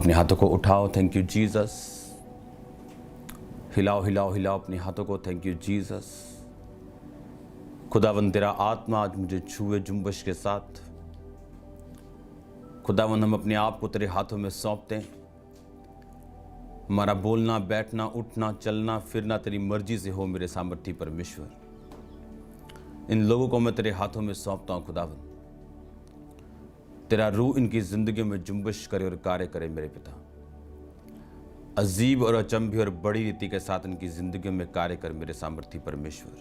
अपने हाथों को उठाओ, थैंक यू जीसस। हिलाओ हिलाओ हिलाओ अपने हाथों को, थैंक यू जीसस। खुदावन तेरा आत्मा आज मुझे छुए जुम्बश के साथ। खुदावन हम अपने आप को तेरे हाथों में सौंपते हैं। हमारा बोलना, बैठना, उठना, चलना, फिरना तेरी मर्जी से हो मेरे सामर्थी परमेश्वर। इन लोगों को मैं तेरे हाथों में सौंपता हूँ खुदावन। तेरा रूह इनकी जिंदगी में जुम्बश करे और कार्य करे मेरे पिता। अजीब और अचंभे और बड़ी रीति के साथ इनकी जिंदगी में कार्य कर मेरे सामर्थी परमेश्वर।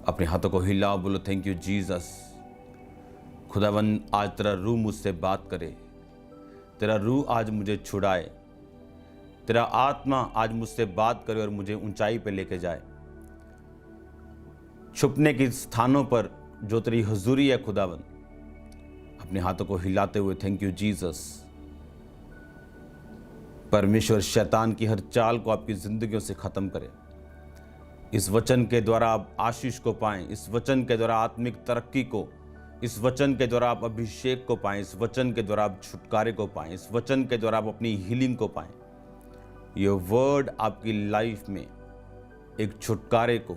अपने हाथों को हिलाओ, बोलो थैंक यू जीसस। खुदावन आज तेरा रूह मुझसे बात करे, तेरा रूह आज मुझे छुड़ाए, तेरा आत्मा आज मुझसे बात करे और मुझे ऊंचाई पे लेके जाए। छुपने के स्थानों पर जो तेरी हुजूरी है खुदावन, अपने हाथों को हिलाते हुए थैंक यू जीसस। परमेश्वर शैतान की हर चाल को आपकी जिंदगियों से खत्म करे। इस वचन के द्वारा आप आशीष को पाएं, इस वचन के द्वारा आत्मिक तरक्की को, इस वचन के द्वारा आप अभिषेक को पाएं, इस वचन के द्वारा आप छुटकारे को पाएं, इस वचन के द्वारा आप अपनी हीलिंग को पाएं। ये वर्ड आपकी लाइफ में एक छुटकारे को,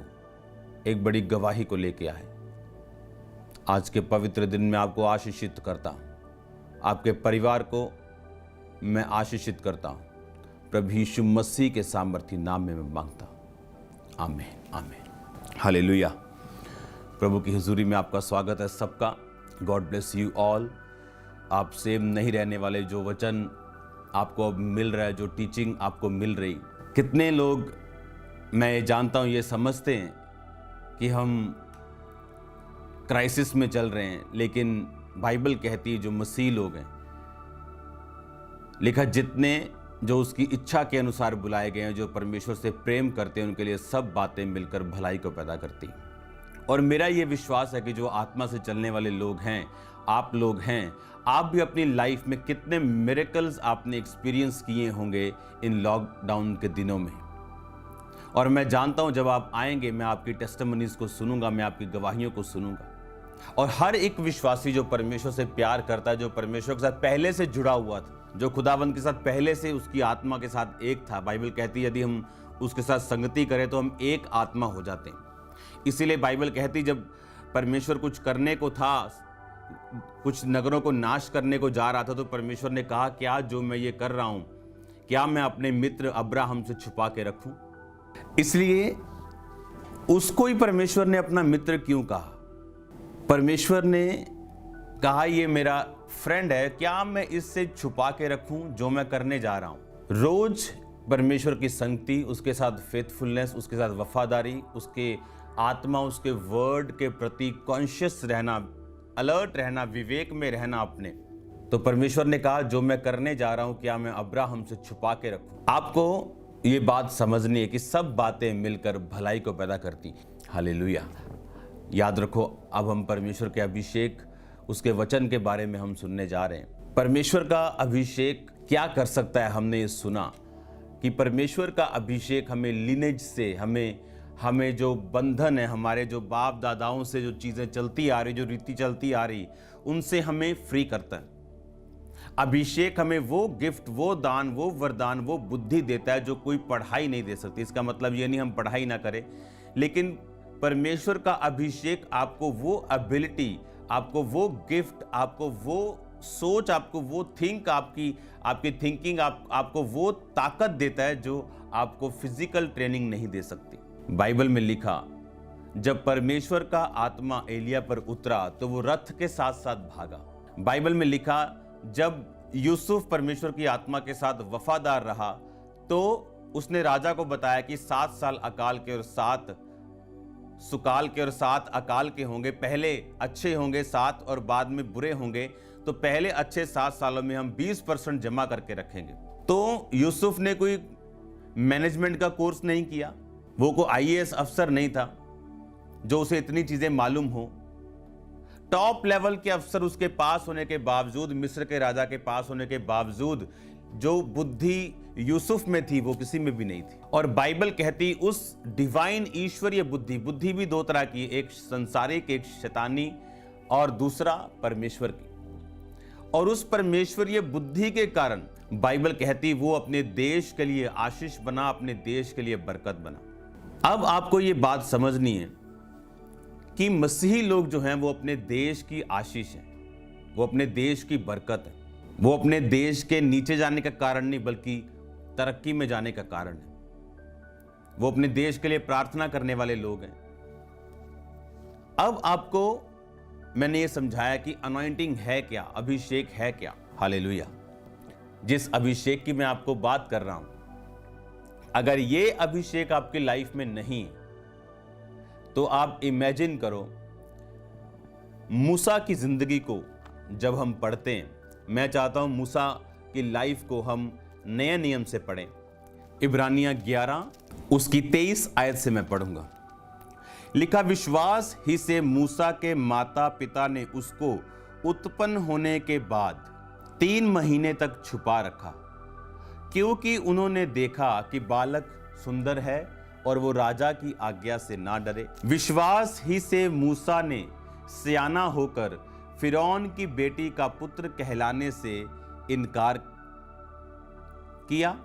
एक बड़ी गवाही को लेके आए। आज के पवित्र दिन में आपको आशीषित करता हूं, आपके परिवार को मैं आशीषित करता हूं। प्रभु यीशु मसीह के सामर्थी नाम में मैं मांगता हूं, आमीन आमीन हालेलुया। प्रभु की हुजूरी में आपका स्वागत है सबका। God bless you all. आप सेम नहीं रहने वाले, जो वचन आपको अब मिल रहा है, जो टीचिंग आपको मिल रही, कितने लोग मैं जानता हूं ये समझते हैं कि हम क्राइसिस में चल रहे हैं, लेकिन बाइबल कहती है जो मसीह लोग हैं, लिखा जितने जो उसकी इच्छा के अनुसार बुलाए गए हैं, जो परमेश्वर से प्रेम करते हैं, उनके लिए सब बातें मिलकर भलाई को पैदा करती हैं। और मेरा ये विश्वास है कि जो आत्मा से चलने वाले लोग हैं, आप लोग हैं, आप भी अपनी लाइफ में कितने मिरेकल्स आपने एक्सपीरियंस किए होंगे इन लॉकडाउन के दिनों में। और मैं जानता हूं जब आप आएंगे मैं आपकी टेस्टिमनीज को सुनूंगा, मैं आपकी गवाहियों को सुनूंगा। और हर एक विश्वासी जो परमेश्वर से प्यार करता है, जो परमेश्वर के साथ पहले से जुड़ा हुआ था, जो खुदावंद के साथ पहले से उसकी आत्मा के साथ एक था। बाइबल कहती है यदि हम उसके साथ संगति करें तो हम एक आत्मा हो जाते हैं। इसीलिए बाइबल कहती जब परमेश्वर कुछ करने को था, कुछ नगरों को नाश करने को जा रहा था, तो परमेश्वर ने कहा क्या जो मैं ये कर रहा हूं, क्या मैं अपने मित्र अब्राहम से छुपा के रखूं? इसलिए उसको ही परमेश्वर ने अपना मित्र क्यों कहा? परमेश्वर ने कहा ये मेरा फ्रेंड है, क्या मैं इससे छुपा के रखूं जो मैं करने जा रहा हूं? रोज परमेश्वर की संगति, उसके साथ फेथफुलनेस, उसके साथ वफादारी, उसके आत्मा, उसके वर्ड के प्रति कॉन्शियस रहना, अलर्ट रहना, विवेक में रहना अपने। तो परमेश्वर ने कहा जो मैं करने जा रहा हूं क्या मैं अब्राहम से छुपा के रखूं? आपको ये बात समझनी है कि सब बातें मिलकर भलाई को पैदा करती। हालेलुया। याद रखो, अब हम परमेश्वर के अभिषेक, उसके वचन के बारे में हम सुनने जा रहे हैं। परमेश्वर का अभिषेक क्या कर सकता है? हमने ये सुना कि परमेश्वर का अभिषेक हमें लिनेज से, हमें जो बंधन है, हमारे जो बाप दादाओं से जो चीज़ें चलती आ रही, जो रीति चलती आ रही, उनसे हमें फ्री करता है। अभिषेक हमें वो गिफ्ट, वो दान, वो वरदान, वो बुद्धि देता है जो कोई पढ़ाई नहीं दे सकती। इसका मतलब ये नहीं हम पढ़ाई ना करें, लेकिन परमेश्वर का अभिषेक आपको वो एबिलिटी, आपको वो गिफ्ट, आपको वो सोच, आपको वो आपकी थिंकिंग, आपको वो ताकत देता है जो आपको फिजिकल ट्रेनिंग नहीं दे सकती। बाइबल में लिखा जब परमेश्वर का आत्मा एलिया पर उतरा तो वो रथ के साथ साथ भागा। बाइबल में लिखा जब यूसुफ परमेश्वर की आत्मा के साथ वफादार रहा तो उसने राजा को बताया कि 7 साल अकाल के और 7 सुकाल के और 7 अकाल के होंगे, पहले अच्छे होंगे 7 और बाद में बुरे होंगे, तो पहले अच्छे 7 सालों में हम 20% जमा करके रखेंगे। तो यूसुफ ने कोई मैनेजमेंट का कोर्स नहीं किया, वो कोई आईएएस अफसर नहीं था जो उसे इतनी चीजें मालूम हो। टॉप लेवल के अफसर उसके पास होने के बावजूद, मिस्र के राजा के पास होने के बावजूद, जो बुद्धि यूसुफ में थी वो किसी में भी नहीं थी। और बाइबल कहती उस डिवाइन ईश्वरीय बुद्धि भी 2 तरह की, एक संसारिक, एक शैतानी, और दूसरा परमेश्वर की। और उस परमेश्वरीय बुद्धि के कारण बाइबल कहती वो अपने देश के लिए आशीष बना, अपने देश के लिए बरकत बना। अब आपको ये बात समझनी है कि मसीही लोग जो हैं वो अपने देश की आशीष हैं, वो अपने देश की बरकत है, वो अपने देश के नीचे जाने का कारण नहीं बल्कि तरक्की में जाने का कारण है। वो अपने देश के लिए प्रार्थना करने वाले लोग हैं। अब आपको मैंने ये समझाया कि अनॉइंटिंग है क्या, अभिषेक है क्या। हालेलुया। जिस अभिषेक की मैं आपको बात कर रहा हूं, अगर ये अभिषेक आपकी लाइफ में नहीं है तो आप इमेजिन करो मूसा की जिंदगी को जब हम पढ़ते हैं, मैं चाहता हूं मूसा की लाइफ को हम नए नियम से पढ़ें। इब्रानियां 11 उसकी 23 आयत से मैं पढ़ूंगा। लिखा, विश्वास ही से मूसा के माता पिता ने उसको उत्पन्न होने के बाद 3 महीने तक छुपा रखा, क्योंकि उन्होंने देखा कि बालक सुंदर है और वो राजा की आज्ञा से ना डरे। विश्वास ही से मूसा ने सियाना होकर फिरौन की बेटी का पुत्र कहलाने से इनकार किया,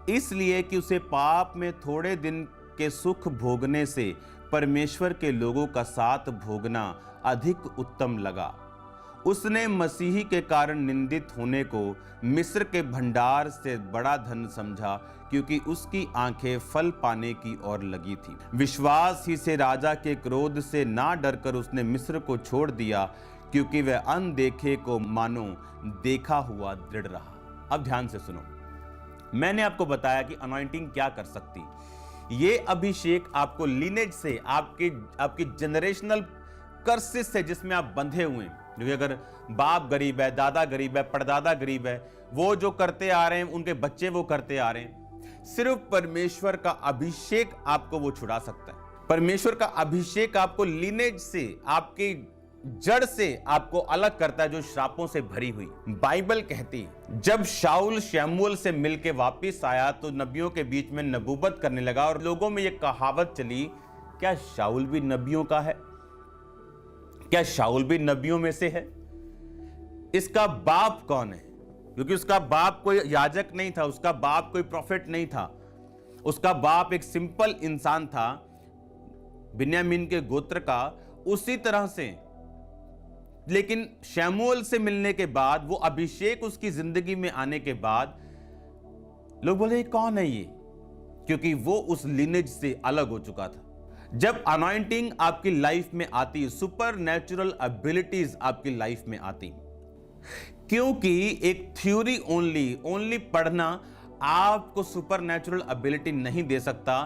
इसलिए कि उसे पाप में थोड़े दिन के सुख भोगने से परमेश्वर के लोगों का साथ भोगना अधिक उत्तम लगा। उसने मसीही के कारण निंदित होने को मिस्र के भंडार से बड़ा धन समझा, क्योंकि उसकी आंखें फल पाने की ओर लगी थी। विश्वास ही से राजा के क्रोध से ना डरकर उसने मिस्र को छोड़ दिया, क्योंकि वह अनदेखे को मानो देखा हुआ दृढ़ रहा। अब ध्यान से सुनो, मैंने आपको बताया कि अनॉइंटिंग क्या कर सकती। ये अभिषेक आपको लिनेज से, आपकी जनरेशनल कर्सेस से जिसमें आप बंधे हुए हैं, क्योंकि अगर बाप गरीब है, दादा गरीब है, परदादा गरीब है, वो जो करते आ रहे हैं उनके बच्चे वो करते आ रहे हैं, सिर्फ परमेश्वर का अभिषेक आपको वो छुड़ा सकता है। परमेश्वर का अभिषेक आपको लिनेज से, आपकी जड़ से आपको अलग करता है जो श्रापों से भरी हुई। बाइबल कहती है जब शाऊल शमूएल से मिलके वापस आया तो नबियों के बीच में नबूवत करने लगा, और लोगों में यह कहावत चली, क्या शाऊल भी नबियों का है? क्या शाऊल भी नबियों में से है? इसका बाप कौन है? क्योंकि उसका बाप कोई याजक नहीं था, उसका बाप कोई प्रोफेट नहीं था, उसका बाप एक सिंपल इंसान था, बिन्यामीन के गोत्र का। उसी तरह से लेकिन शमूएल से मिलने के बाद, वो अभिषेक उसकी जिंदगी में आने के बाद लोग बोले कौन है ये, क्योंकि वो उस लिनेज से अलग हो चुका था। जब अनॉइंटिंग आपकी लाइफ में आती, सुपर नेचुरल एबिलिटीज आपकी लाइफ में आती, क्योंकि एक थ्योरी ओनली पढ़ना आपको सुपर नेचुरल एबिलिटी नहीं दे सकता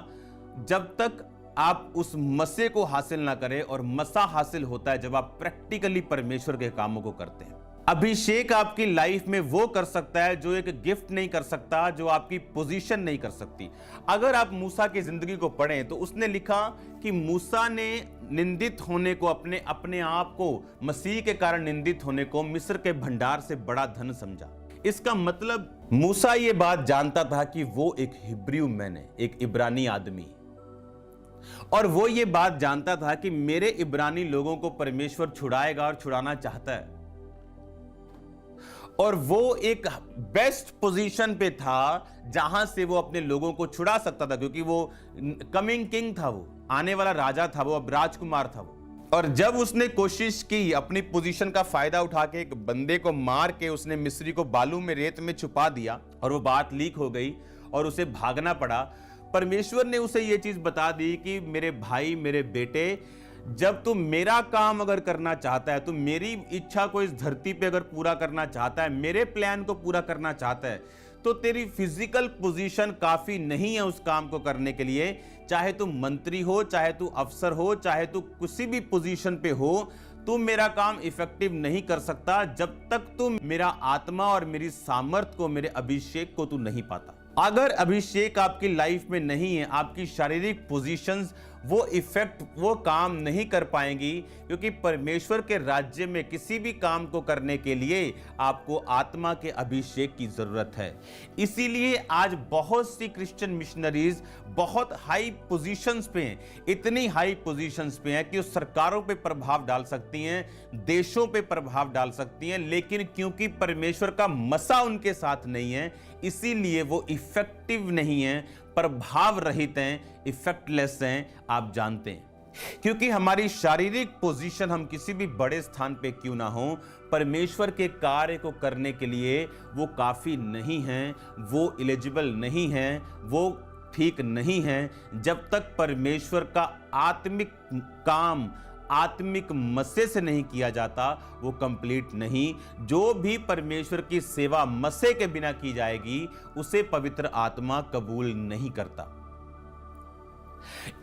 जब तक आप उस मसे को हासिल ना करें। और मसा हासिल होता है जब आप प्रैक्टिकली परमेश्वर के कामों को करते हैं। अभिषेक आपकी लाइफ में वो कर सकता है जो एक गिफ्ट नहीं कर सकता, जो आपकी पोजीशन नहीं कर सकती। अगर आप मूसा की जिंदगी को पढ़ें तो उसने लिखा कि मूसा ने निंदित होने को, अपने आप को मसीह के कारण निंदित होने को मिस्र के भंडार से बड़ा धन समझा। इसका मतलब मूसा ये बात जानता था कि वो एक हिब्रू मैन है, एक इब्रानी आदमी, और वो ये बात जानता था कि मेरे इब्रानी लोगों को परमेश्वर छुड़ाएगा और छुड़ाना चाहता है। और वो एक बेस्ट पोजीशन पे था जहां से वो अपने लोगों को छुड़ा सकता था, क्योंकि वो कमिंग किंग था, वो आने वाला राजा था, वो अब राजकुमार था वो। और जब उसने कोशिश की अपनी पोजीशन का फायदा उठा के एक बंदे को मार के उसने मिस्री को बालू में, रेत में छुपा दिया, और वो बात लीक हो गई और उसे भागना पड़ा। परमेश्वर ने उसे ये चीज बता दी कि मेरे भाई, मेरे बेटे, जब तू मेरा काम अगर करना चाहता है, तू मेरी इच्छा को इस धरती पे अगर पूरा करना चाहता है, मेरे प्लान को पूरा करना चाहता है, तो तेरी फिजिकल पोजीशन काफी नहीं है उस काम को करने के लिए। चाहे तू मंत्री हो, चाहे तू अफसर हो, चाहे तू किसी भी पोजीशन पे हो, तू मेरा काम इफेक्टिव नहीं कर सकता जब तक तू मेरा आत्मा और मेरी सामर्थ को, मेरे अभिषेक को तू नहीं पाता। अगर अभिषेक आपकी लाइफ में नहीं है, आपकी शारीरिक पोजीशंस वो इफेक्ट, वो काम नहीं कर पाएंगी, क्योंकि परमेश्वर के राज्य में किसी भी काम को करने के लिए आपको आत्मा के अभिषेक की जरूरत है। इसीलिए आज बहुत सी क्रिश्चियन मिशनरीज बहुत हाई पोजीशंस पे हैं, इतनी हाई पोजीशंस पे हैं कि वो सरकारों पे प्रभाव डाल सकती हैं, देशों पे प्रभाव डाल सकती हैं, लेकिन क्योंकि परमेश्वर का मसा उनके साथ नहीं है, इसीलिए वो इफेक्टिव नहीं है, प्रभाव रहित हैं, इफेक्टलेस हैं। आप जानते हैं, क्योंकि हमारी शारीरिक पोजीशन, हम किसी भी बड़े स्थान पे क्यों ना हो, परमेश्वर के कार्य को करने के लिए वो काफी नहीं हैं, वो एलिजिबल नहीं हैं, वो ठीक नहीं हैं, जब तक परमेश्वर का आत्मिक काम आत्मिक मसे से नहीं किया जाता, वो कंप्लीट नहीं। जो भी परमेश्वर की सेवा मसे के बिना की जाएगी, उसे पवित्र आत्मा कबूल नहीं करता।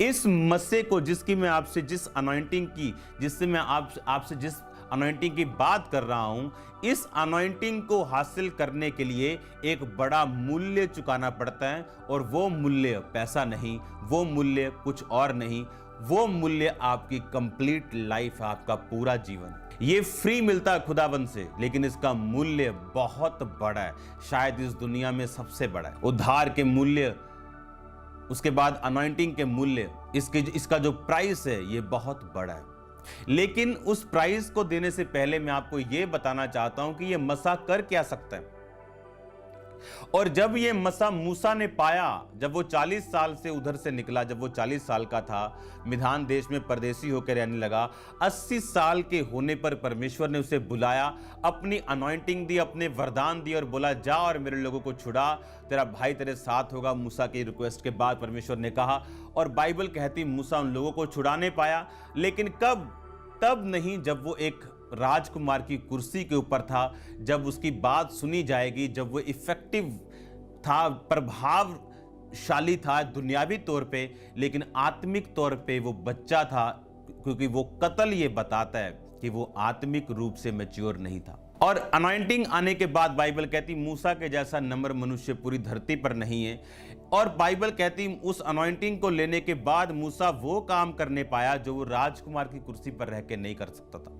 इस मसे को, जिसकी मैं आपसे, जिस अनॉइंटिंग की, जिससे मैं आपसे जिस अनॉइंटिंग की बात कर रहा हूं, इस अनॉइंटिंग को हासिल करने के लिए एक बड़ा मूल्य चुकाना पड़ता है, और वो मूल्य पैसा नहीं, वो मूल्य कुछ और नहीं, वो मूल्य आपकी कंप्लीट लाइफ, आपका पूरा जीवन। ये फ्री मिलता है खुदाबंद से, लेकिन इसका मूल्य बहुत बड़ा है, शायद इस दुनिया में सबसे बड़ा है। उद्धार के मूल्य, उसके बाद अनॉइंटिंग के मूल्य, इसका जो प्राइस है ये बहुत बड़ा है। लेकिन उस प्राइस को देने से पहले मैं आपको ये बताना चाहता हूं कि ये मसा कर क्या सकता है। और जब ये मसा मूसा ने पाया, जब वो 40 साल से उधर से निकला, जब वो 40 साल का था, मिधान देश में परदेसी होकर रहने लगा, 80 साल के होने पर परमेश्वर ने उसे बुलाया, अपनी अनॉइंटिंग दी, अपने वरदान दिए और बोला, जा और मेरे लोगों को छुड़ा, तेरा भाई तेरे साथ होगा। मूसा की रिक्वेस्ट के बाद परमेश्वर ने कहा, और बाइबल कहती मूसा उन लोगों को छुड़ाने पाया, लेकिन कब? तब नहीं जब वो एक राजकुमार की कुर्सी के ऊपर था, जब उसकी बात सुनी जाएगी, जब वो इफेक्टिव था, प्रभावशाली था दुनियावी तौर पे, लेकिन आत्मिक तौर पे वो बच्चा था, क्योंकि वो कत्ल ये बताता है कि वो आत्मिक रूप से मैच्योर नहीं था। और अनॉइंटिंग आने के बाद बाइबल कहती मूसा के जैसा नम्र मनुष्य पूरी धरती पर नहीं है। और बाइबल कहती उस अनॉइंटिंग को लेने के बाद मूसा वो काम करने पाया जो वो राजकुमार की कुर्सी पर रह के नहीं कर सकता था।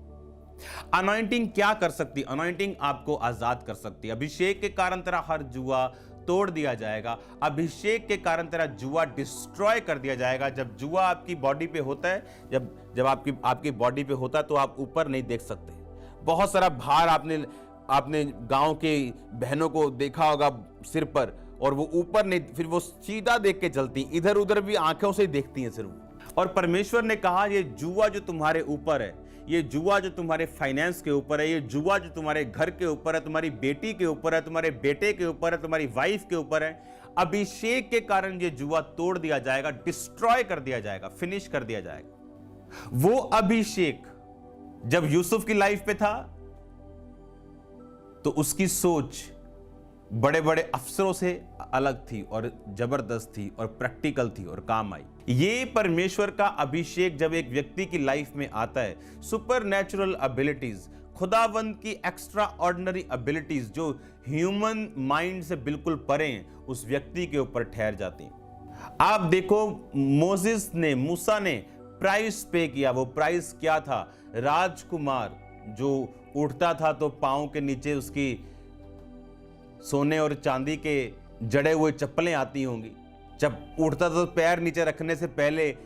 अनॉइंटिंग क्या कर सकती? अनॉइंटिंग आपको आजाद कर सकती है। अभिषेक के कारण तेरा हर जुआ तोड़ दिया जाएगा, अभिषेक के कारण तेरा जुआ डिस्ट्रॉय कर दिया जाएगा। जब जुआ आपकी बॉडी पे होता है, जब आपकी बॉडी पे होता है, तो आप ऊपर नहीं देख सकते। बहुत सारा भार आपने गांव के बहनों को देखा होगा सिर पर, और वो ऊपर नहीं, फिर वो सीधा देख के चलती, इधर उधर भी आंखों से देखती हैं सिर्फ। और परमेश्वर ने कहा, ये जुआ जो तुम्हारे ऊपर है, ये जुआ जो तुम्हारे फाइनेंस के ऊपर है, ये जुआ जो तुम्हारे घर के ऊपर है, तुम्हारी बेटी के ऊपर है, तुम्हारे बेटे के ऊपर है, तुम्हारी वाइफ के ऊपर है, अभिषेक के कारण ये जुआ तोड़ दिया जाएगा, डिस्ट्रॉय कर दिया जाएगा, फिनिश कर दिया जाएगा। वो अभिषेक जब यूसुफ की लाइफ पे था, तो उसकी सोच बड़े बड़े अफसरों से अलग थी और जबरदस्त थी और प्रैक्टिकल थी और काम आई। ये परमेश्वर का अभिषेक जब एक व्यक्ति की लाइफ में आता है, सुपर नेचुरल एबिलिटीज, खुदावंद की एक्स्ट्रा ऑर्डिनरी एबिलिटीज जो ह्यूमन माइंड से बिल्कुल परे हैं, उस व्यक्ति के ऊपर ठहर जाती हैं। आप देखो, मूसा ने प्राइस पे किया। वो प्राइस क्या था? राजकुमार जो उठता था तो पांव के नीचे उसकी सोने और चांदी के जड़े हुए चप्पलें आती होंगी। जब उठता था तो पैर नीचे रखने से पहले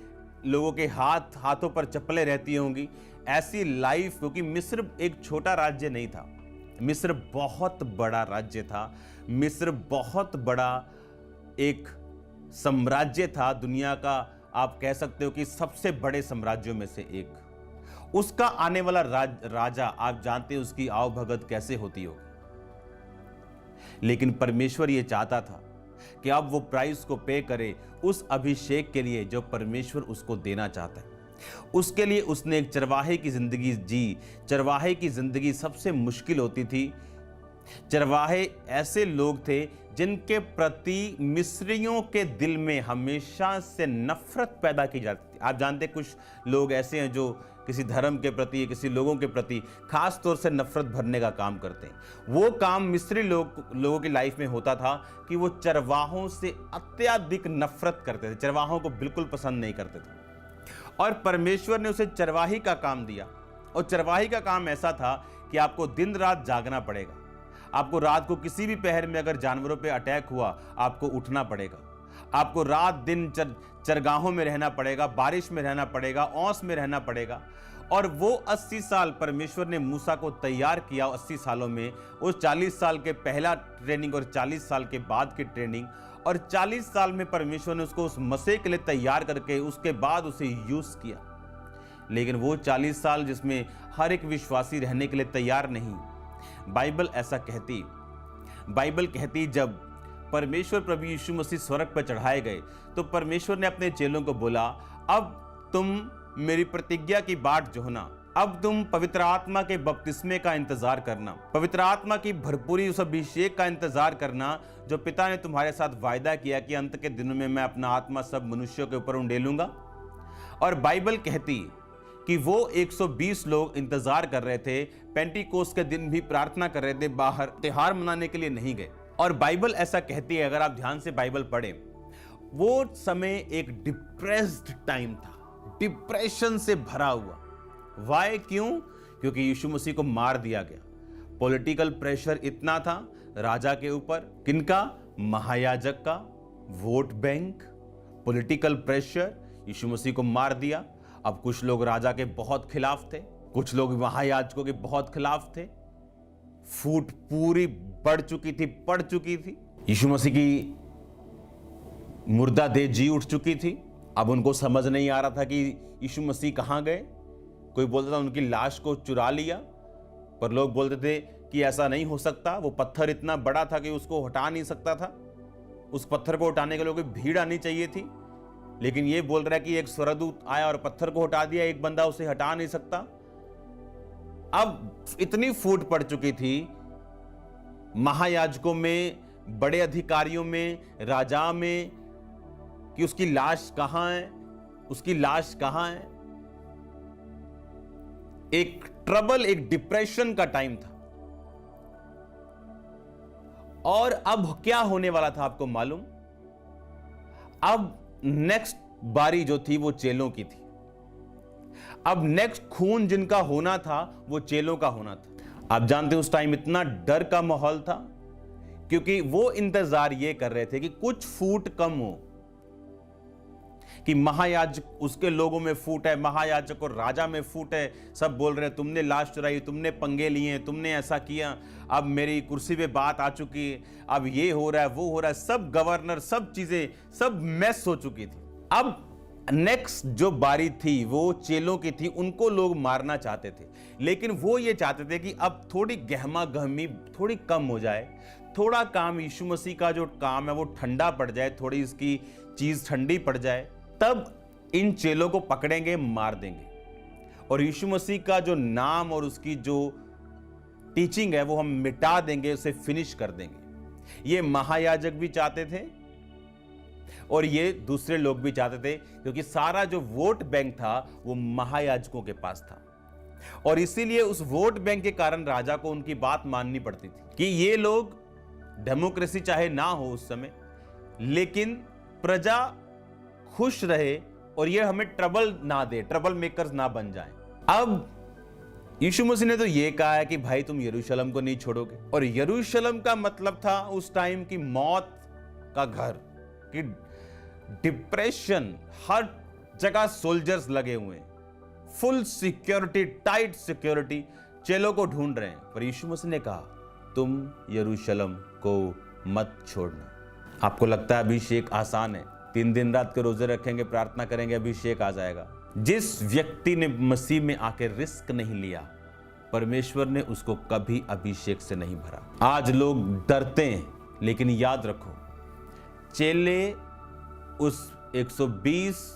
लोगों के हाथों पर चप्पलें रहती होंगी। ऐसी लाइफ, क्योंकि मिस्र एक छोटा राज्य नहीं था, मिस्र बहुत बड़ा राज्य था, मिस्र बहुत बड़ा एक साम्राज्य था, दुनिया का आप कह सकते हो कि सबसे बड़े साम्राज्यों में से एक। उसका आने वाला राजा, आप जानते हैं उसकी आओ भगत कैसे होती होगी। लेकिन परमेश्वर ये चाहता था कि अब वो प्राइस को पे करे उस अभिषेक के लिए जो परमेश्वर उसको देना चाहता है। उसके लिए उसने एक चरवाहे की जिंदगी जी। चरवाहे की जिंदगी सबसे मुश्किल होती थी। चरवाहे ऐसे लोग थे जिनके प्रति मिस्रियों के दिल में हमेशा से नफरत पैदा की जाती थी। आप जानते, कुछ लोग ऐसे हैं जो किसी धर्म के प्रति, किसी लोगों के प्रति खास तौर से नफरत भरने का काम करते हैं। वो काम मिस्री लोगों की लाइफ में होता था कि वो चरवाहों से अत्यधिक नफरत करते थे, चरवाहों को बिल्कुल पसंद नहीं करते थे। और परमेश्वर ने उसे चरवाही का काम दिया। और चरवाही का काम ऐसा था कि आपको दिन रात जागना पड़ेगा। आपको रात को किसी भी पहर में अगर जानवरों पे अटैक हुआ, आपको उठना पड़ेगा। आपको रात दिन चरगाहों में रहना पड़ेगा, बारिश में रहना पड़ेगा, औंस में रहना पड़ेगा। और वो 80 साल परमेश्वर ने मूसा को तैयार किया। 80 सालों में उस 40 साल के पहला ट्रेनिंग और 40 साल के बाद की ट्रेनिंग, और 40 साल में परमेश्वर ने उसको उस मसीह के लिए तैयार करके उसके बाद उसे यूज किया। लेकिन वो 40 साल जिसमें हर एक विश्वासी रहने के लिए तैयार नहीं। बाइबल ऐसा कहती, बाइबल कहती जब परमेश्वर प्रभु यीशु मसीह स्वर्ग पर चढ़ाए गए तो परमेश्वर ने अपने चेलों को बोला, अब तुम मेरी प्रतिज्ञा की बाट जोहना, अब तुम पवित्र आत्मा के बपतिस्मे का इंतजार करना, पवित्र आत्मा की भरपूरी उस अभिषेक का इंतजार करना जो पिता ने तुम्हारे साथ वायदा किया कि अंत के दिनों में मैं अपना आत्मा सब मनुष्यों के ऊपर उंडेलूंगा। और बाइबल कहती कि वो 120 लोग इंतजार कर रहे थे, पेंटिकोस्ट के दिन भी प्रार्थना कर रहे थे, बाहर त्योहार मनाने के लिए नहीं गए। और बाइबल ऐसा कहती है, अगर आप ध्यान से बाइबल पढ़ें, वो समय एक डिप्रेस्ड टाइम था, डिप्रेशन से भरा हुआ। वाई? क्यों? क्योंकि यीशु मसीह को मार दिया गया। पॉलिटिकल प्रेशर इतना था राजा के ऊपर, किनका? महायाजक का, वोट बैंक, पॉलिटिकल प्रेशर, यीशु मसीह को मार दिया। अब कुछ लोग राजा के बहुत खिलाफ थे, कुछ लोग महायाजकों के बहुत खिलाफ थे। फूट पूरी बढ़ चुकी थी, पड़ चुकी थी। यीशु मसीह की मुर्दा देह जी उठ चुकी थी। अब उनको समझ नहीं आ रहा था कि यीशु मसीह कहां गए। कोई बोलता था उनकी लाश को चुरा लिया, पर लोग बोलते थे कि ऐसा नहीं हो सकता, वो पत्थर इतना बड़ा था कि उसको हटा नहीं सकता था। उस पत्थर को हटाने के लिए भीड़ आनी चाहिए थी। लेकिन ये बोल रहा है कि एक स्वर्गदूत आया और पत्थर को हटा दिया, एक बंदा उसे हटा नहीं सकता। अब इतनी फूट पड़ चुकी थी महायाजकों में, बड़े अधिकारियों में, राजा में, कि उसकी लाश कहां है, उसकी लाश कहां है। एक ट्रबल, एक डिप्रेशन का टाइम था। और अब क्या होने वाला था आपको मालूम? अब नेक्स्ट बारी जो थी वो चेलों की थी। अब नेक्स्ट खून जिनका होना था वो चेलों का होना था। आप जानते हैं उस टाइम इतना डर का माहौल था, क्योंकि वो इंतजार ये कर रहे थे कि कुछ फूट कम हो, कि महायाजक, उसके लोगों में फूट है, महायाजक और राजा में फूट है। सब बोल रहे हैं तुमने लाश चुराई, तुमने पंगे लिए, तुमने ऐसा किया, अब मेरी कुर्सी पे बात आ चुकी है, अब ये हो रहा है, वो हो रहा है। सब गवर्नर, सब चीजें, सब मैस हो चुकी थी। अब नेक्स्ट जो बारी थी वो चेलों की थी। उनको लोग मारना चाहते थे, लेकिन वो ये चाहते थे कि अब थोड़ी गहमा गहमी थोड़ी कम हो जाए, थोड़ा काम यीशु मसीह का जो काम है वो ठंडा पड़ जाए, थोड़ी इसकी चीज ठंडी पड़ जाए, तब इन चेलों को पकड़ेंगे, मार देंगे, और यीशु मसीह का जो नाम और उसकी जो टीचिंग है वो हम मिटा देंगे, उसे फिनिश कर देंगे। ये महायाजक भी चाहते थे और ये दूसरे लोग भी चाहते थे, क्योंकि सारा जो वोट बैंक था वो महायाजकों के पास था। और इसीलिए उस वोट बैंक के कारण राजा को उनकी बात माननी पड़ती थी कि ये लोग, डेमोक्रेसी चाहे ना हो उस समय, लेकिन प्रजा खुश रहे और ये हमें ट्रबल ना दे, ट्रबल मेकर्स ना बन जाएं। अब यीशु मसीह ने तो ये कहा है कि भाई तुम यरूशलेम को नहीं छोड़ोगे, और यरूशलेम का मतलब था उस टाइम की मौत का घर, कि डिप्रेशन, हर जगह सोल्जर्स लगे हुए हैं, फुल सिक्योरिटी, टाइट सिक्योरिटी, चेलों को ढूंढ रहे हैं। पर यीशु मसीह ने कहा तुम यरूशलेम को मत छोड़ना। आपको लगता है अभिषेक आसान है? 3 दिन रात के रोजे रखेंगे, प्रार्थना करेंगे, अभिषेक आ जाएगा? जिस व्यक्ति ने मसीह में आके रिस्क नहीं लिया, परमेश्वर ने उसको कभी अभिषेक से नहीं भरा। आज लोग डरते हैं, लेकिन याद रखो, चेले उस 120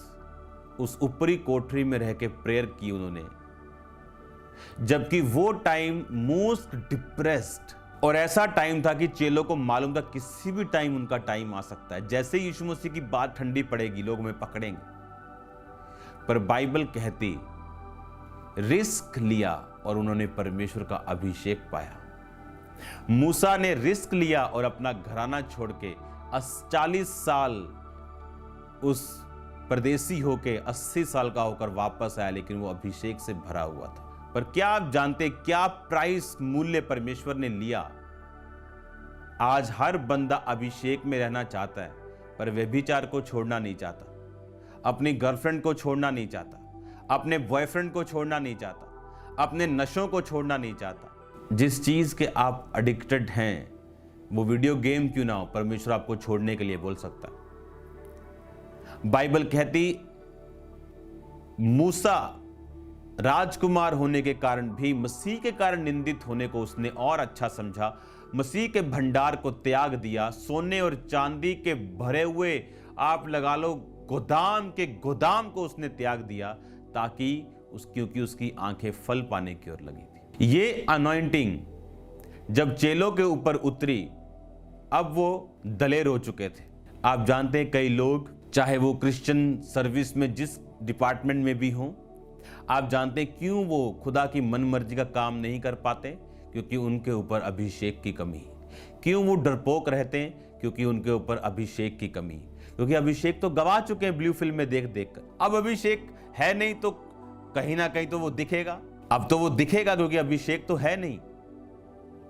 उस ऊपरी कोठरी में रह के प्रेयर की उन्होंने, जबकि वो टाइम मोस्ट डिप्रेस्ड, और ऐसा टाइम था कि चेलों को मालूम था किसी भी टाइम उनका टाइम आ सकता है। जैसे ही यीशु मसीह की बात ठंडी पड़ेगी, लोग हमें पकड़ेंगे। पर बाइबल कहती रिस्क लिया और उन्होंने परमेश्वर का अभिषेक पाया। मूसा ने रिस्क लिया और अपना घराना छोड़ के 40 साल उस परदेसी होके 80 साल का होकर वापस आया, लेकिन वो अभिषेक से भरा हुआ था। पर क्या आप जानते क्या प्राइस मूल्य परमेश्वर ने लिया? आज हर बंदा अभिषेक में रहना चाहता है, पर व्यभिचार को छोड़ना नहीं चाहता, अपनी गर्लफ्रेंड को छोड़ना नहीं चाहता, अपने बॉयफ्रेंड को छोड़ना नहीं चाहता, अपने नशों को छोड़ना नहीं चाहता। जिस चीज के आप एडिक्टेड हैं, वो वीडियो गेम क्यों ना हो, परमेश्वर आपको छोड़ने के लिए बोल सकता है। बाइबल कहती मूसा राजकुमार होने के कारण भी मसीह के कारण निंदित होने को उसने और अच्छा समझा, मसीह के भंडार को त्याग दिया, सोने और चांदी के भरे हुए आप लगा लो गोदाम के गोदाम को उसने त्याग दिया, ताकि क्योंकि उसकी आंखें फल पाने की ओर लगी थी। ये अनॉइंटिंग जब चेलों के ऊपर उतरी, अब वो दलेर हो चुके थे। आप जानते हैं कई लोग, चाहे वो क्रिश्चियन सर्विस में जिस डिपार्टमेंट में भी हों, आप जानते हैं क्यों वो खुदा की मन मर्जी का काम नहीं कर पाते? क्योंकि उनके ऊपर अभिषेक की कमी है। क्यों वो डरपोक रहते हैं? क्योंकि उनके ऊपर अभिषेक की कमी है। क्योंकि अभिषेक तो गवा चुके हैं ब्लू फिल्म में देख देख कर। अब अभिषेक है नहीं तो कहीं ना कहीं तो वो दिखेगा। अब तो वो दिखेगा क्योंकि अभिषेक तो है नहीं।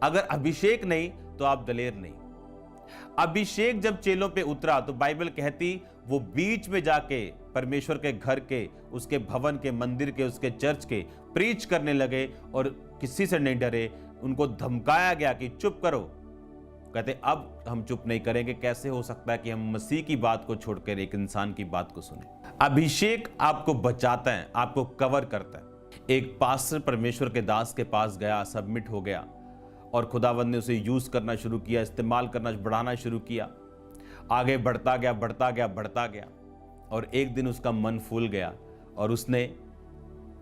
अगर अभिषेक नहीं तो आप दलेर नहीं। अभिषेक जब चेलों पे उतरा तो बाइबल कहती वो बीच में जाके परमेश्वर के घर के, उसके भवन के, मंदिर के, उसके चर्च के प्रीच करने लगे और किसी से नहीं डरे। उनको धमकाया गया कि चुप करो। कहते अब हम चुप नहीं करेंगे। कैसे हो सकता है कि हम मसीह की बात को छोड़कर एक इंसान की बात को सुने? अभिषेक आपको बचाता है, आपको कवर करता है। एक पास्टर परमेश्वर के दास के पास गया, सबमिट हो गया और खुदावंद ने उसे यूज करना शुरू किया, इस्तेमाल करना, बढ़ाना शुरू किया। आगे बढ़ता गया, बढ़ता गया, बढ़ता गया और एक दिन उसका मन फूल गया और उसने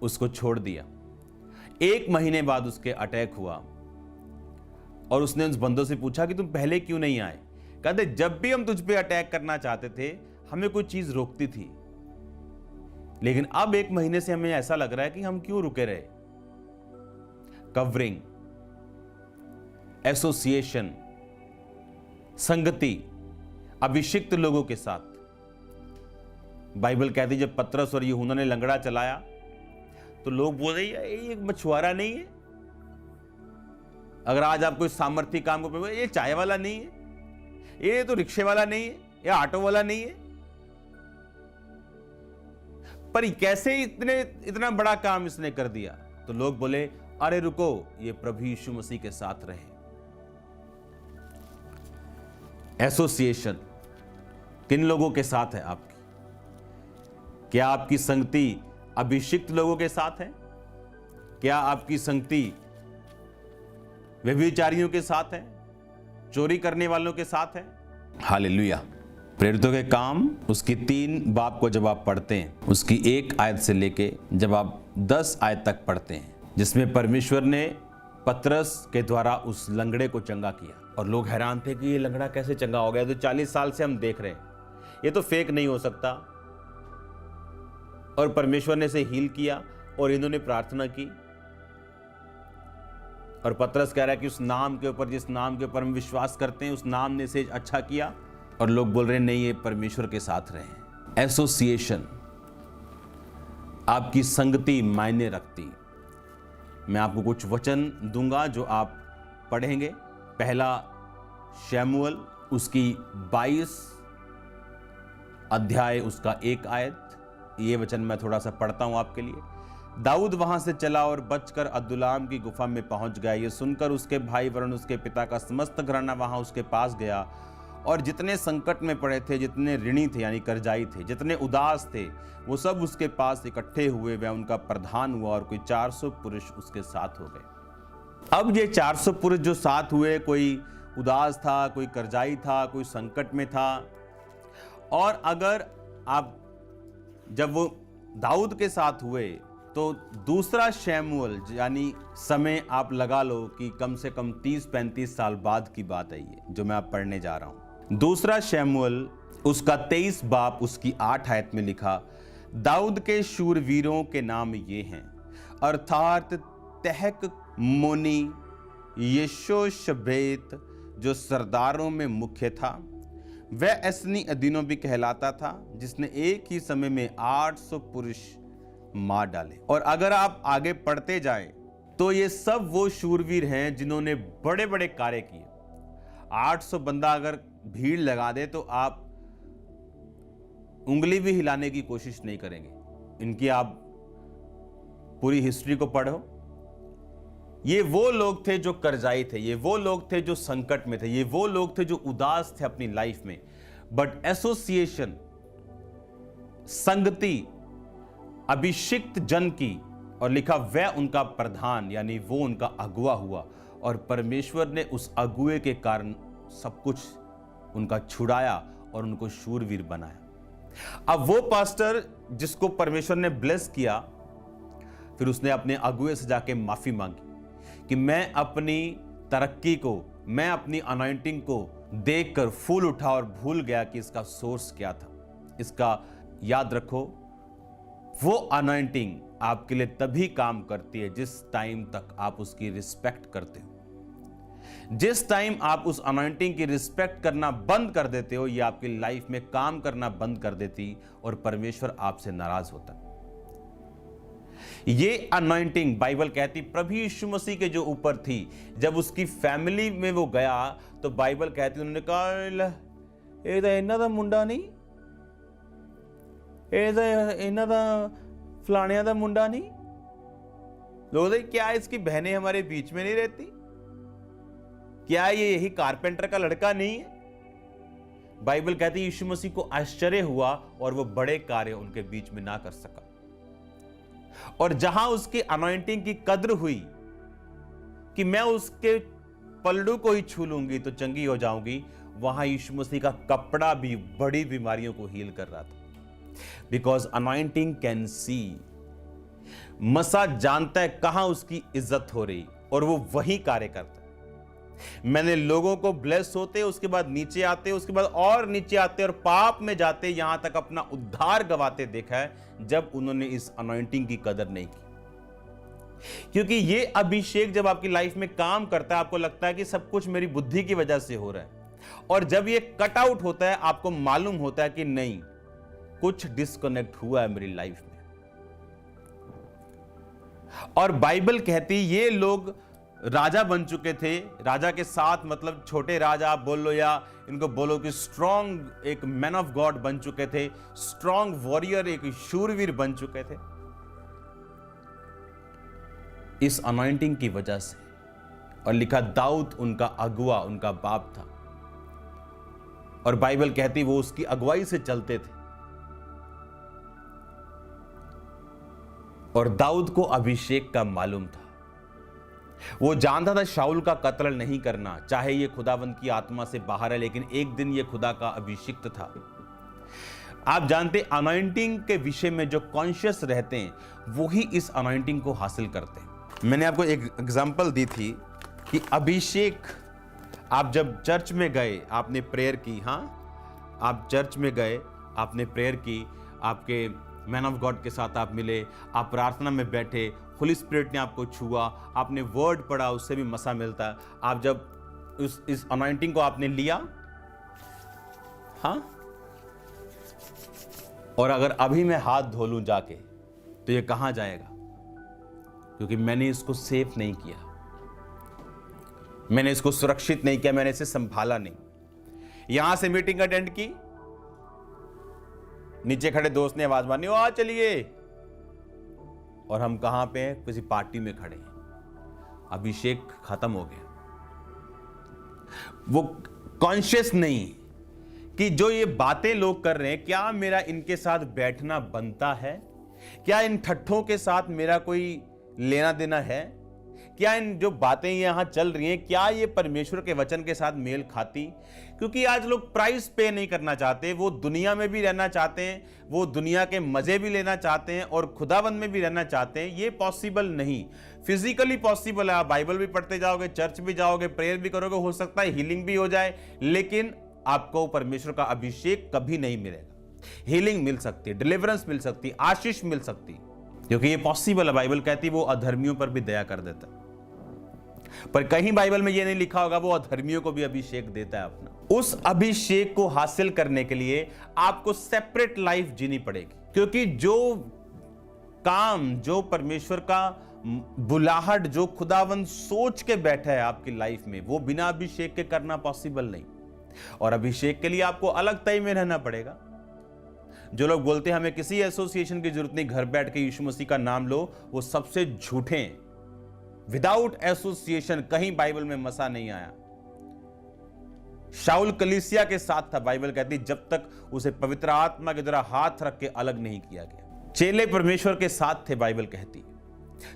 उसको छोड़ दिया। 1 महीने बाद उसके अटैक हुआ और उसने उस बंदों से पूछा कि तुम पहले क्यों नहीं आए? कहते जब भी हम तुझ पे अटैक करना चाहते थे, हमें कोई चीज रोकती थी, लेकिन अब 1 महीने से हमें ऐसा लग रहा है कि हम क्यों रुके रहे। कवरिंग, एसोसिएशन, संगति अभिषिक्त लोगों के साथ। बाइबल कहती जब पतरस और यूहन्ना ने लंगड़ा चलाया तो लोग बोले ये मछुआरा नहीं है। अगर आज आप कोई सामर्थ्य काम को ये चाय वाला नहीं है, ये तो रिक्शे वाला नहीं है, ये ऑटो वाला नहीं है। पर कैसे इतना बड़ा काम इसने कर दिया? तो लोग बोले अरे रुको, ये प्रभु यीशु मसीह के साथ रहे। एसोसिएशन किन लोगों के साथ है आपकी? क्या आपकी संगति अभिषिक्त लोगों के साथ है? क्या आपकी संगति व्यभिचारियों के साथ है? चोरी करने वालों के साथ है? हालेलुया। प्रेरितों के काम उसकी 3 बाब को जब आप पढ़ते हैं, उसकी 1 आयत से लेके जब आप 10 आयत तक पढ़ते हैं, जिसमें परमेश्वर ने पतरस के द्वारा उस लंगड़े को चंगा किया और लोग हैरान थे कि ये लंगड़ा कैसे चंगा हो गया। तो 40 साल से हम देख रहे हैं, ये तो फेक नहीं हो सकता। और परमेश्वर ने इसे हील किया और इन्होंने प्रार्थना की और पतरस कह रहा है कि उस नाम के ऊपर, जिस नाम के ऊपर हम विश्वास करते हैं, उस नाम ने इसे अच्छा किया। और लोग बोल रहे हैं नहीं, ये परमेश्वर के साथ रहे। एसोसिएशन, आपकी संगति मायने रखती। मैं आपको कुछ वचन दूंगा जो आप पढ़ेंगे। पहला शमूएल उसकी 22 अध्याय उसका 1 आयत। ये वचन मैं थोड़ा सा पढ़ता हूं आपके लिए। दाऊद वहां से चला और बचकर अदुल्लाम की गुफा में पहुंच गया। ये सुनकर उसके भाई वरन उसके पिता का समस्त घराना वहां उसके पास गया और जितने संकट में पड़े थे, जितने ऋणी थे यानी कर्जाई थे, जितने उदास थे, वो सब उसके पास इकट्ठे हुए। वह उनका प्रधान हुआ और कोई 400 पुरुष उसके साथ हो गए। अब ये 400 पुरुष जो साथ हुए, कोई उदास था, कोई कर्जाई था, कोई संकट में था। और अगर आप जब वो दाऊद के साथ हुए तो दूसरा शमूएल यानी समय आप लगा लो कि कम से कम 30-35 साल बाद की बात है ये जो मैं आप पढ़ने जा रहा हूं। दूसरा शमूएल उसका 23 बाब उसकी 8 आयत में लिखा, दाऊद के शूरवीरों के नाम ये हैं, अर्थात तहक मोनी यशोशबेत जो सरदारों में मुख्य था, वह ऐसनी अदीनों भी कहलाता था जिसने एक ही समय में 800 पुरुष मार डाले। और अगर आप आगे पढ़ते जाएं तो ये सब वो शूरवीर हैं जिन्होंने बड़े बड़े कार्य किए। 800 बंदा अगर भीड़ लगा दे तो आप उंगली भी हिलाने की कोशिश नहीं करेंगे। इनकी आप पूरी हिस्ट्री को पढ़ो। ये वो लोग थे जो कर्जाई थे, ये वो लोग थे जो संकट में थे, ये वो लोग थे जो उदास थे अपनी लाइफ में, बट एसोसिएशन, संगति अभिषिक्त जन की, और लिखा वह उनका प्रधान यानी वो उनका अगुआ हुआ, और परमेश्वर ने उस अगुए के कारण सब कुछ उनका छुड़ाया और उनको शूरवीर बनाया। अब वो पास्टर जिसको परमेश्वर ने ब्लेस किया, फिर उसने अपने अगुए से जाके माफी मांगी कि मैं अपनी तरक्की को, मैं अपनी अनॉइंटिंग को देखकर फूल उठा और भूल गया कि इसका सोर्स क्या था। इसका याद रखो, वो अनॉइंटिंग आपके लिए तभी काम करती है जिस टाइम तक आप उसकी रिस्पेक्ट करते हो। जिस टाइम आप उस अनॉइंटिंग की रिस्पेक्ट करना बंद कर देते हो, ये आपकी लाइफ में काम करना बंद कर देती और परमेश्वर आपसे नाराज होता। ये अनॉइंटिंग बाइबल कहती प्रभु यीशु मसीह के जो ऊपर थी। जब उसकी फैमिली में वो गया तो बाइबल कहती, उन्होंने कहा ये तो इन्हां दा मुंडा नहीं, ये तो इन्हां दा फलाणियां दा मुंडा नहीं। लोग क्या इसकी बहनें हमारे बीच में नहीं रहती? क्या ये यही कारपेंटर का लड़का नहीं है? बाइबल कहती यीशु मसीह को आश्चर्य हुआ और वो बड़े कार्य उनके बीच में ना कर सका। और जहां उसकी अनॉइंटिंग की कद्र हुई कि मैं उसके पलड़ू को ही छू लूंगी तो चंगी हो जाऊंगी, वहां यीशु मसीह का कपड़ा भी बड़ी बीमारियों को हील कर रहा था। Because anointing can see. मसा जानता है कहां उसकी इज्जत हो रही और वो वही कार्य करता है। मैंने लोगों को ब्लेस होते, उसके बाद नीचे आते, उसके बाद और नीचे आते और पाप में जाते, यहां तक अपना उद्धार गवाते देखा है जब उन्होंने इस अनॉइंटिंग की कदर नहीं की। क्योंकि ये अभिषेक जब आपकी लाइफ में काम करता है, आपको लगता है कि सब कुछ मेरी बुद्धि की वजह से हो रहा है, और जब ये कट आउट होता है आपको मालूम होता है कि नहीं, कुछ डिस्कनेक्ट हुआ है मेरी लाइफ में। और बाइबल कहती ये लोग राजा बन चुके थे। राजा के साथ मतलब छोटे राजा आप बोल लो या इनको बोलो कि स्ट्रॉन्ग एक मैन ऑफ गॉड बन चुके थे, स्ट्रॉन्ग वॉरियर, एक शूरवीर बन चुके थे इस अनॉइंटिंग की वजह से। और लिखा दाऊद उनका अगुआ, उनका बाप था, और बाइबल कहती वो उसकी अगुवाई से चलते थे। और दाऊद को अभिषेक का मालूम था। वो जानता था शाऊल का कत्ल नहीं करना, चाहे ये खुदावंद की आत्मा से बाहर है, लेकिन एक दिन ये खुदा का अभिषिक्त था। आप जानते अनॉइंटिंग के विषय में जो कॉन्शियस रहते हैं वही इस अनॉइंटिंग को हासिल करते हैं। मैंने आपको एक एग्जांपल दी थी कि अभिषेक, आप जब चर्च में गए आपने प्रेयर की, हाँ आप चर्च में गए आपने प्रेयर की, आपके मैन ऑफ गॉड के साथ आप मिले, आप प्रार्थना में बैठे, होली स्पिरिट ने आपको छुआ, आपने वर्ड पढ़ा, उससे भी मसा मिलता है। आप जब इस अनॉइंटिंग को आपने लिया, हाँ, और अगर अभी मैं हाथ धो लूं जाके तो ये कहां जाएगा? क्योंकि मैंने इसको सेफ नहीं किया, मैंने इसको सुरक्षित नहीं किया, मैंने इसे संभाला नहीं। यहां से मीटिंग अटेंड की, नीचे खड़े दोस्त ने आवाज मारनी, आ चलिए, और हम कहां पे हैं? किसी पार्टी में खड़े हैं। अभिषेक खत्म हो गया। वो कॉन्शियस नहीं कि जो ये बातें लोग कर रहे हैं, क्या मेरा इनके साथ बैठना बनता है? क्या इन ठट्ठों के साथ मेरा कोई लेना देना है? क्या इन जो बातें यहां चल रही हैं, क्या ये परमेश्वर के वचन के साथ मेल खाती? क्योंकि आज लोग प्राइस पे नहीं करना चाहते, वो दुनिया में भी रहना चाहते हैं, वो दुनिया के मजे भी लेना चाहते हैं और खुदाबंद में भी रहना चाहते हैं। ये पॉसिबल नहीं, फिजिकली पॉसिबल है। आप बाइबल भी पढ़ते जाओगे, चर्च भी जाओगे, प्रेयर भी करोगे, हो सकता है हीलिंग भी हो जाए, लेकिन आपको परमेश्वर का अभिषेक कभी नहीं मिलेगा। हीलिंग मिल सकती है, डिलीवरेंस मिल सकती है, आशीष मिल सकती है, क्योंकि ये पॉसिबल है। बाइबल कहती है वो अधर्मियों पर भी दया कर देता है, पर कहीं बाइबल में ये नहीं लिखा होगा वो अधर्मियों को भी अभिषेक देता है अपना। उस अभिषेक को हासिल करने के लिए आपको सेपरेट लाइफ जीनी पड़ेगी, क्योंकि जो काम, जो परमेश्वर का बुलाहट, जो खुदावंद सोच के बैठा है आपकी लाइफ में, वो बिना अभिषेक के करना पॉसिबल नहीं। और अभिषेक के लिए आपको अलग तय में रहना पड़ेगा। जो लोग बोलते हैं हमें किसी एसोसिएशन की जरूरत नहीं, घर बैठ के यीशु मसीह का नाम लो, वो सबसे झूठे हैं। विदाउट एसोसिएशन कहीं बाइबल में मसा नहीं आया। शाऊल कलीसिया के साथ था, बाइबल कहती जब तक उसे पवित्र आत्मा के द्वारा हाथ रख के अलग नहीं किया गया। चेले परमेश्वर के साथ थे, बाइबल कहती।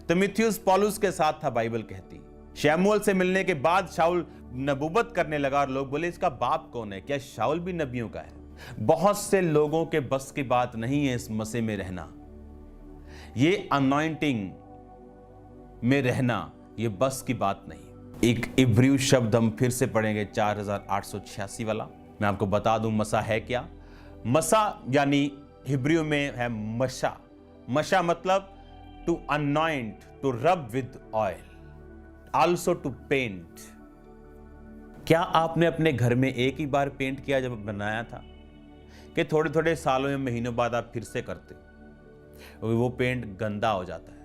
तिमुथियुस पौलुस के साथ था, बाइबल कहती। शमूएल से मिलने के बाद शाऊल नबूवत करने लगा और लोग बोले इसका बाप कौन है? क्या शाऊल भी नबियों का है? बहुत से लोगों के बस की बात नहीं है इस मसीह में रहना, ये अनॉइंटिंग में रहना, ये बस की बात नहीं। एक इब्रियू शब्द हम फिर से पढ़ेंगे, 4886 वाला। मैं आपको बता दूं मसा है क्या। मसा यानी हिब्रियू में है मशा। मशा मतलब to anoint, to rub with oil, also to paint. क्या आपने अपने घर में एक ही बार पेंट किया जब बनाया था, कि थोड़े थोड़े सालों में, महीनों बाद आप फिर से करते? वो पेंट गंदा हो जाता है,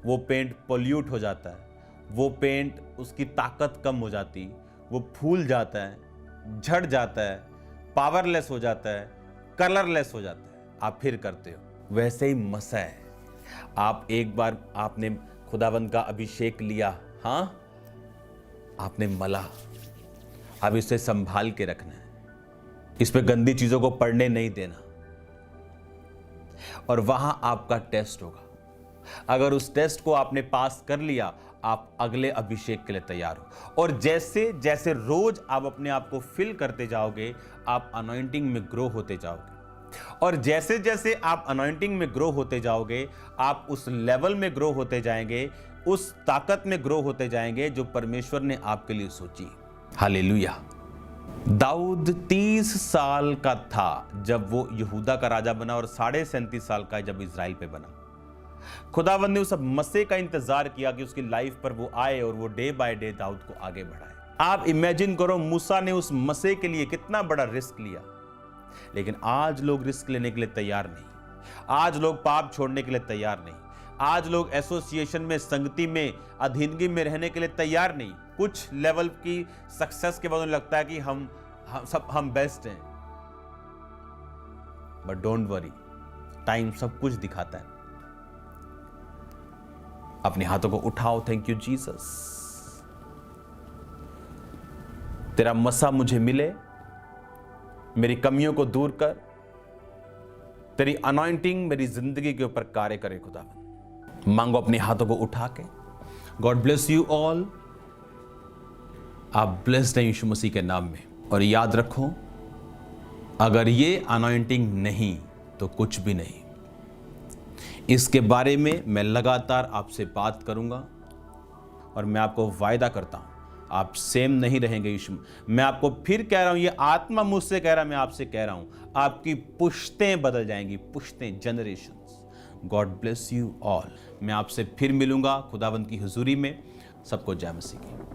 वो पेंट पोल्यूट हो जाता है, वो पेंट उसकी ताकत कम हो जाती, वो फूल जाता है, झड़ जाता है, पावरलेस हो जाता है, कलरलेस हो जाता है, आप फिर करते हो। वैसे ही मसा है। आप एक बार आपने खुदावंद का अभिषेक लिया, हां, आपने मला, अब इसे संभाल के रखना है, इस पे गंदी चीजों को पड़ने नहीं देना, और वहां आपका टेस्ट होगा। अगर उस टेस्ट को आपने पास कर लिया, आप अगले अभिषेक के लिए तैयार हो। और जैसे जैसे रोज आप अपने आप को फिल करते जाओगे, आप अनॉइंटिंग में ग्रो होते जाओगे। और जैसे जैसे आप अनॉइंटिंग में ग्रो होते जाओगे, आप उस लेवल में ग्रो होते जाएंगे, उस ताकत में ग्रो होते जाएंगे जो परमेश्वर ने आपके लिए सोची। हालेलुया। दाऊद 30 साल का था जब वो यहूदा का राजा बना, और 37.5 साल का जब इजराइल पे बना। खुदावंद ने उस मसीह का इंतजार किया कि उसकी लाइफ पर वो आए और वो डे बाय डे दाऊद को आगे बढ़ाए। आप इमेजिन करो, मूसा ने उस मसीह के लिए कितना बड़ा रिस्क लिया। लेकिन आज लोग रिस्क लेने के लिए तैयार नहीं, आज लोग पाप छोड़ने के लिए तैयार नहीं, आज लोग एसोसिएशन में, संगति में, अधीनगी में रहने के लिए तैयार नहीं। कुछ लेवल की सक्सेस के बाद उन्हें लगता है कि हम बेस्ट हैं। बट डोंट वरी, टाइम सब कुछ दिखाता है। अपने हाथों को उठाओ। थैंक यू जीसस, तेरा मसा मुझे मिले, मेरी कमियों को दूर कर, तेरी अनॉइंटिंग मेरी जिंदगी के ऊपर कार्य करे। खुदावंद, मांगो अपने हाथों को उठा के। God bless you all. आप ब्लेस्ड हैं यीशु मसीह के नाम में। और याद रखो, अगर ये अनॉइंटिंग नहीं तो कुछ भी नहीं। इसके बारे में मैं लगातार आपसे बात करूंगा, और मैं आपको वायदा करता हूं आप सेम नहीं रहेंगे। यीशु, मैं आपको फिर कह रहा हूं, ये आत्मा मुझसे कह रहा है, मैं आपसे कह रहा हूं, आपकी पुश्तें बदल जाएंगी, पुश्तें, generations. God bless you all. मैं आपसे फिर मिलूंगा खुदावंद की हुजूरी में। सबको जय मसीह की।